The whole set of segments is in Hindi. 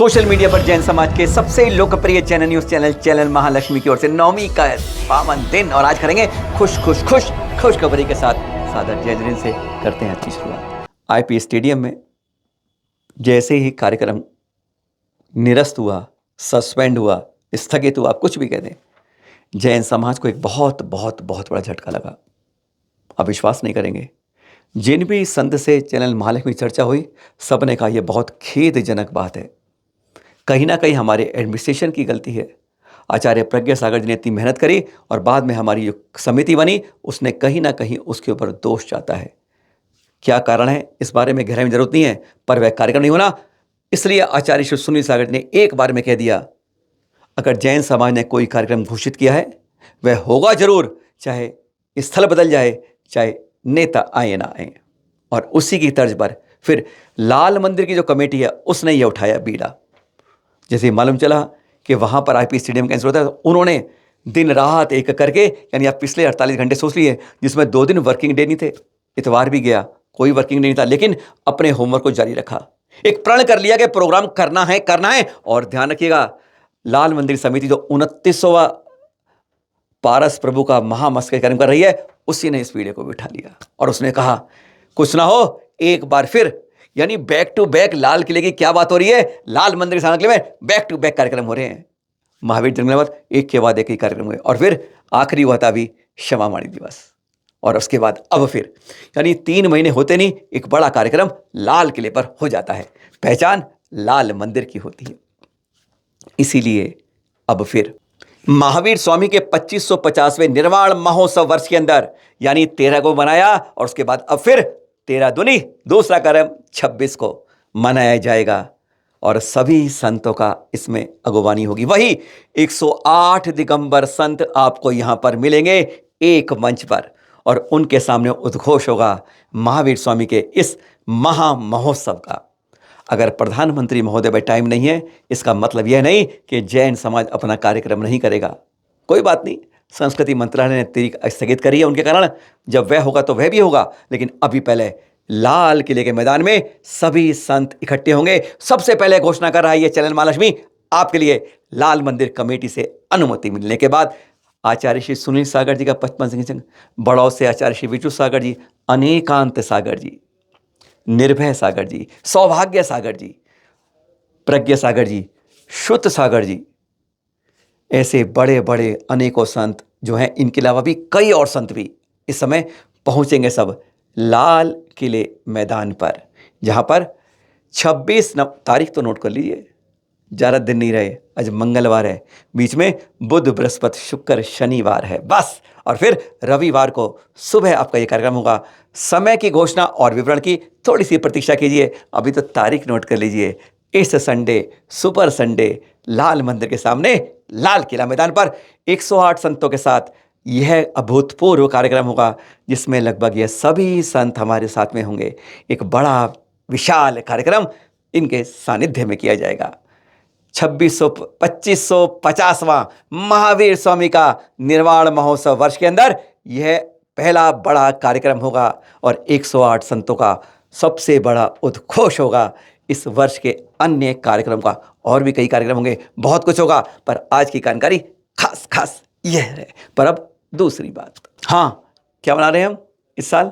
सोशल मीडिया पर जैन समाज के सबसे लोकप्रिय चैनल न्यूज चैनल महालक्ष्मी की ओर से नवमी का पावन दिन, और आज करेंगे खुशखबरी के साथ सादर जय जैन से करते हैं अच्छी शुरुआत। आईपी स्टेडियम में जैसे ही कार्यक्रम निरस्त हुआ, सस्पेंड हुआ, स्थगित हुआ, आप कुछ भी कह दें, जैन समाज को एक बहुत बहुत बहुत बड़ा झटका लगा। आप विश्वास नहीं करेंगे, जिन भी संत से चैनल महालक्ष्मी चर्चा हुई, सब ने कहा यह बहुत खेदजनक बात है, कहीं ना कहीं हमारे एडमिनिस्ट्रेशन की गलती है। आचार्य प्रज्ञा सागर जी ने इतनी मेहनत करी और बाद में हमारी जो समिति बनी उसने कहीं ना कहीं उसके ऊपर दोष जाता है। क्या कारण है इस बारे में गहराई में जरूरत नहीं है, पर वह कार्यक्रम नहीं होना, इसलिए आचार्य श्री सुनील सागर जी ने एक बार में कह दिया, अगर जैन समाज ने कोई कार्यक्रम घोषित किया है वह होगा जरूर, चाहे स्थल बदल जाए, चाहे नेता आए ना आए। और उसी की तर्ज पर फिर लाल मंदिर की जो कमेटी है उसने यह उठाया बीड़ा। जैसे मालूम चला कि वहाँ पर आईपी स्टेडियम कैंसिल होता है, तो उन्होंने दिन रात एक करके, यानी आप पिछले 48 घंटे सोच लिए, जिसमें 2 दिन वर्किंग डे नहीं थे, इतवार भी गया, कोई वर्किंग डे नहीं था, लेकिन अपने होमवर्क को जारी रखा। एक प्रण कर लिया कि प्रोग्राम करना है। और ध्यान रखिएगा, लाल मंदिर समिति जो 29वां पारस प्रभु का महामस्तक कार्यक्रम कर रही है, उसी ने इस वीडियो को बिठा लिया और उसने कहा कुछ ना हो, एक बार फिर, यानी बैक टू बैक लाल किले की क्या बात हो रही है, लाल मंदिर के सामने में बैक टू बैक कार्यक्रम हो रहे हैं। महावीर जन्म बाद एक के बाद एक ही कार्यक्रम हुए, और फिर आखिरी हुआ था अभी क्षमा माणी दिवस, और उसके बाद अब फिर, यानी 3 महीने होते नहीं एक बड़ा कार्यक्रम लाल किले पर हो जाता है। पहचान लाल मंदिर की होती है। इसीलिए अब फिर महावीर स्वामी के 2550वें निर्वाण महोत्सव वर्ष के अंदर, यानी 13 को मनाया, और उसके बाद अब फिर 13 दूनी दूसरा कार्यक्रम 26 को मनाया जाएगा, और सभी संतों का इसमें अगुवानी होगी। वही 108 दिगंबर संत आपको यहां पर मिलेंगे एक मंच पर, और उनके सामने उद्घोष होगा महावीर स्वामी के इस महा महोत्सव का। अगर प्रधानमंत्री महोदय भाई टाइम नहीं है, इसका मतलब यह नहीं कि जैन समाज अपना कार्यक्रम नहीं करेगा। कोई बात नहीं, संस्कृति मंत्रालय ने तारीख स्थगित करी है उनके कारण, जब वह होगा तो वह भी होगा, लेकिन अभी पहले लाल किले के मैदान में सभी संत इकट्ठे होंगे। सबसे पहले घोषणा कर रहा है ये चैनल महालक्ष्मी आपके लिए, लाल मंदिर कमेटी से अनुमति मिलने के बाद आचार्य श्री सुनील सागर जी का 55 सिंह, बड़ौर से आचार्य श्री विजू सागर जी, अनेकांत सागर जी, निर्भय सागर जी, सौभाग्य सागर जी, प्रज्ञा सागर जी, शुद्ध सागर जी, ऐसे बड़े बड़े अनेकों संत जो हैं, इनके अलावा भी कई और संत भी इस समय पहुंचेंगे सब लाल किले मैदान पर, जहां पर 26 तारीख तो नोट कर लीजिए, ज़्यादा दिन नहीं रहे, आज मंगलवार है, बीच में बुध बृहस्पति शुक्र शनिवार है बस, और फिर रविवार को सुबह आपका ये कार्यक्रम होगा। समय की घोषणा और विवरण की थोड़ी सी प्रतीक्षा कीजिए, अभी तो तारीख नोट कर लीजिए। इस संडे, सुपर संडे, लाल मंदिर के सामने लाल किला मैदान पर 108 संतों के साथ यह अभूतपूर्व कार्यक्रम होगा, जिसमें लगभग यह सभी संत हमारे साथ में होंगे। एक बड़ा विशाल कार्यक्रम इनके सानिध्य में किया जाएगा। 2550वां महावीर स्वामी का निर्वाण महोत्सव वर्ष के अंदर यह पहला बड़ा कार्यक्रम होगा, और 108 संतों का सबसे बड़ा उद्घोष होगा। इस वर्ष के अन्य कार्यक्रम का और भी कई कार्यक्रम होंगे, बहुत कुछ होगा, पर आज की जानकारी खास यह है। पर अब दूसरी बात, हाँ, क्या बना रहे हैं हम इस साल?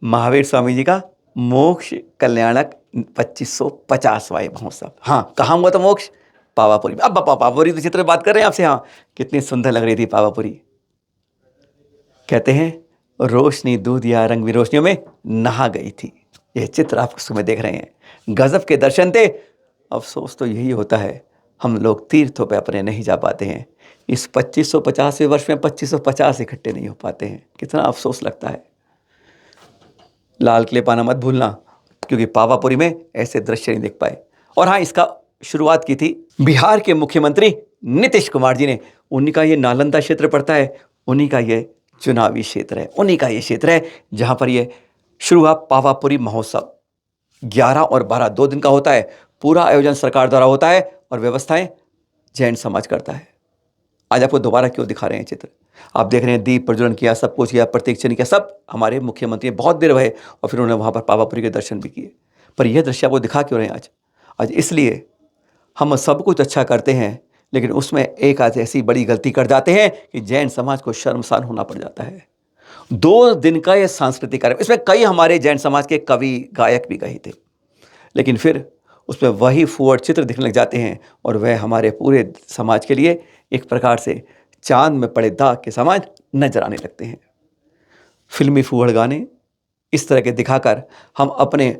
महावीर स्वामी जी का मोक्ष कल्याणक 2550वां महोत्सव। हाँ, कहाँ हुआ था मोक्ष? पावापुरी। अब पावापुरी तो चित्र बात कर रहे हैं आपसे। हाँ, कितनी सुंदर लग रही थी पावापुरी। कहते हैं रोशनी दूध या रंग रोशनियों में नहा गई थी। यह चित्र आप उसमें देख रहे हैं, गजब के दर्शन थे। अफसोस तो यही होता है, हम लोग तीर्थों पे अपने नहीं जा पाते हैं। इस 2550वें वर्ष में 2550 इकट्ठे नहीं हो पाते हैं, कितना अफसोस लगता है। लाल किले पाना मत भूलना, क्योंकि पावापुरी में ऐसे दृश्य नहीं देख पाए। और हाँ, इसका शुरुआत की थी बिहार के मुख्यमंत्री नीतीश कुमार जी ने। उन्हीं का ये नालंदा क्षेत्र पड़ता है, उन्हीं का ये चुनावी क्षेत्र है, उन्हीं का ये क्षेत्र है जहां पर ये शुरू हुआ पावापुरी महोत्सव। 11 और 12 2 दिन का होता है। पूरा आयोजन सरकार द्वारा होता है और व्यवस्थाएं जैन समाज करता है। आज आपको दोबारा क्यों दिखा रहे हैं चित्र? आप देख रहे हैं दीप प्रज्वलन किया, सब कुछ किया, प्रतीक्षण किया, सब हमारे मुख्यमंत्री बहुत देर रहे, और फिर उन्होंने वहाँ पर पावापुरी के दर्शन भी किए। पर यह दृश्य आपको दिखा क्यों रहे हैं आज? इसलिए हम सब कुछ अच्छा करते हैं, लेकिन उसमें एक आध ऐसी बड़ी गलती कर जाते हैं कि जैन समाज को शर्मसार होना पड़ जाता है। 2 दिन का ये सांस्कृतिक कार्यक्रम, इसमें कई हमारे जैन समाज के कवि, गायक भी गए थे। लेकिन फिर उसमें वही फूहड़ चित्र दिखने लग जाते हैं और वह हमारे पूरे समाज के लिए एक प्रकार से चाँद में पड़े दाग के समान नज़र आने लगते हैं। फ़िल्मी फूहड़ गाने इस तरह के दिखाकर हम अपने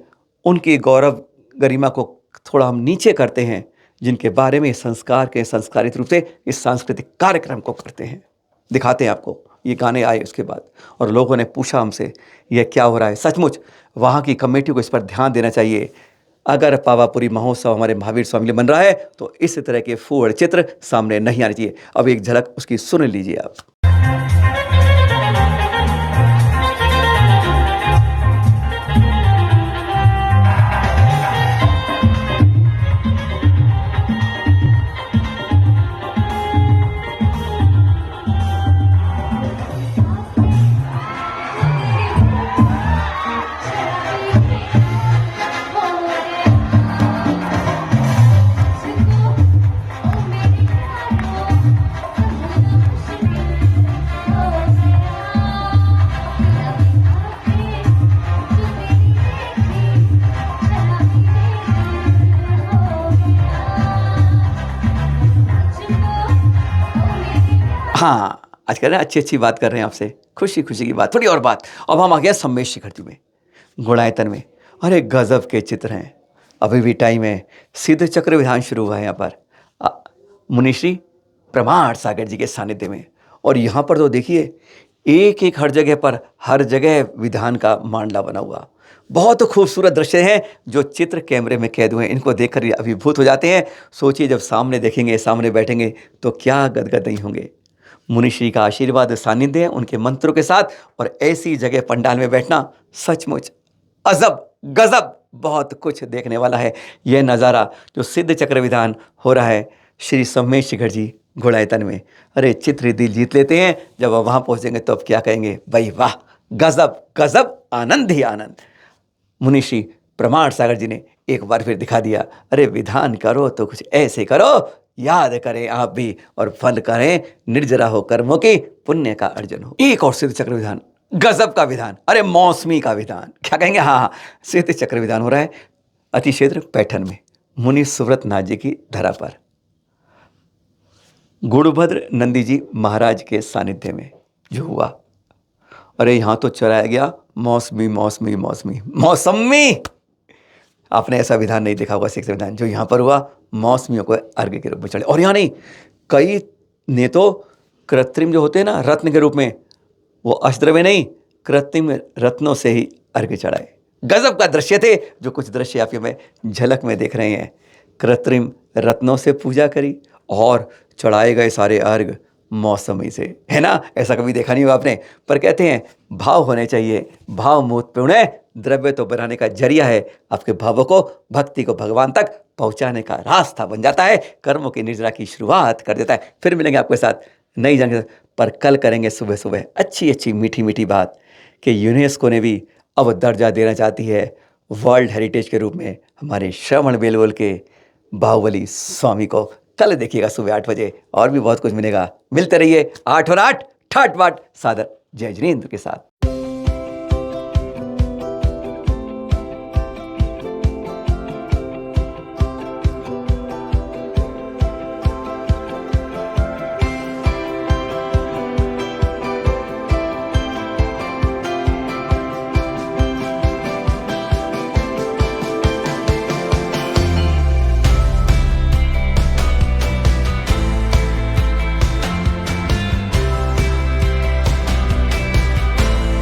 उनकी गौरव गरिमा को थोड़ा हम नीचे करते हैं, जिनके बारे में संस्कार के संस्कारित रूप से इस सांस्कृतिक कार्यक्रम को करते हैं, दिखाते हैं आपको। ये गाने आए उसके बाद और लोगों ने पूछा हमसे यह क्या हो रहा है। सचमुच वहाँ की कमेटी को इस पर ध्यान देना चाहिए। अगर पावापुरी महोत्सव हमारे महावीर स्वामी लिए बन रहा है तो इस तरह के फूहड़ चित्र सामने नहीं आने चाहिए। अब एक झलक उसकी सुन लीजिए आप। हाँ, आज कह रहे हैं अच्छी बात कर रहे हैं आपसे, खुशी खुशी की बात, थोड़ी और बात। अब हम आ गए सम्मेश शिखर जी में, गुणायतन में। अरे गजब के चित्र हैं, अभी भी टाइम है। सिद्ध चक्र विधान शुरू हुआ है यहाँ पर मुनिश्री प्रमाण सागर जी के सानिध्य में। और यहाँ पर तो देखिए एक एक हर जगह पर, हर जगह विधान का मांडला बना हुआ। बहुत खूबसूरत दृश्य हैं जो चित्र कैमरे में कैद हुए हैं। इनको देखकर अभिभूत हो जाते हैं। सोचिए जब सामने देखेंगे, सामने बैठेंगे तो क्या गदगद नहीं होंगे। मुनिश्री का आशीर्वाद, सानिध्य, उनके मंत्रों के साथ और ऐसी जगह पंडाल में बैठना सचमुच अजब गजब बहुत कुछ देखने वाला है। यह नज़ारा जो सिद्ध चक्र विधान हो रहा है श्री सम्मेश शिखर जी गुणायतन में, अरे चित्र दिल जीत लेते हैं। जब आप वहाँ पहुँचेंगे तो अब क्या कहेंगे, भाई वाह, गजब गजब, आनंद ही आनंद। मुनिश्री प्रमाण सागर जी ने एक बार फिर दिखा दिया, अरे विधान करो तो कुछ ऐसे करो, याद करें आप भी और फल करें निर्जरा हो कर्मों की, पुण्य का अर्जन हो। एक और सिद्ध चक्र विधान, गजब का विधान, अरे मौसमी का विधान, क्या कहेंगे। हाँ, सिद्ध चक्र विधान हो रहा है अति क्षेत्र पैठन में, मुनि सुव्रत नाथ जी की धरा पर, गुणभद्र नंदी जी महाराज के सानिध्य में जो हुआ। अरे यहाँ तो चलाया गया मौसमी मौसमी मौसमी मौसमी। आपने ऐसा विधान नहीं देखा होगा सिख विधान जो यहाँ पर हुआ, मौसमियों को अर्घ्य के रूप में चढ़े। और यहाँ नहीं, कई ने तो कृत्रिम जो होते हैं ना रत्न के रूप में, वो अष्टद्रव्य नहीं, कृत्रिम रत्नों से ही अर्घ्य चढ़ाए। गजब का दृश्य थे जो कुछ दृश्य आप में झलक में देख रहे हैं। कृत्रिम रत्नों से पूजा करी और चढ़ाए गए सारे अर्घ्य मौसमी से, है ना। ऐसा कभी देखा नहीं हुआ आपने। पर कहते हैं भाव होने चाहिए, भाव मूत पुण्य, द्रव्य तो बनाने का जरिया है। आपके भावों को, भक्ति को भगवान तक पहुंचाने का रास्ता बन जाता है, कर्मों की निर्जरा की शुरुआत कर देता है। फिर मिलेंगे आपके साथ नई जानकारी, पर कल करेंगे सुबह सुबह अच्छी मीठी मीठी बात कि यूनेस्को ने भी अब दर्जा देना चाहती है वर्ल्ड हेरिटेज के रूप में हमारे श्रवण बेलगोल के बाहुबली स्वामी को। कल देखिएगा सुबह 8 बजे, और भी बहुत कुछ मिलेगा। मिलते रहिए 8 और 8 ठाट बाट सादर जय जिनेंद्र के साथ।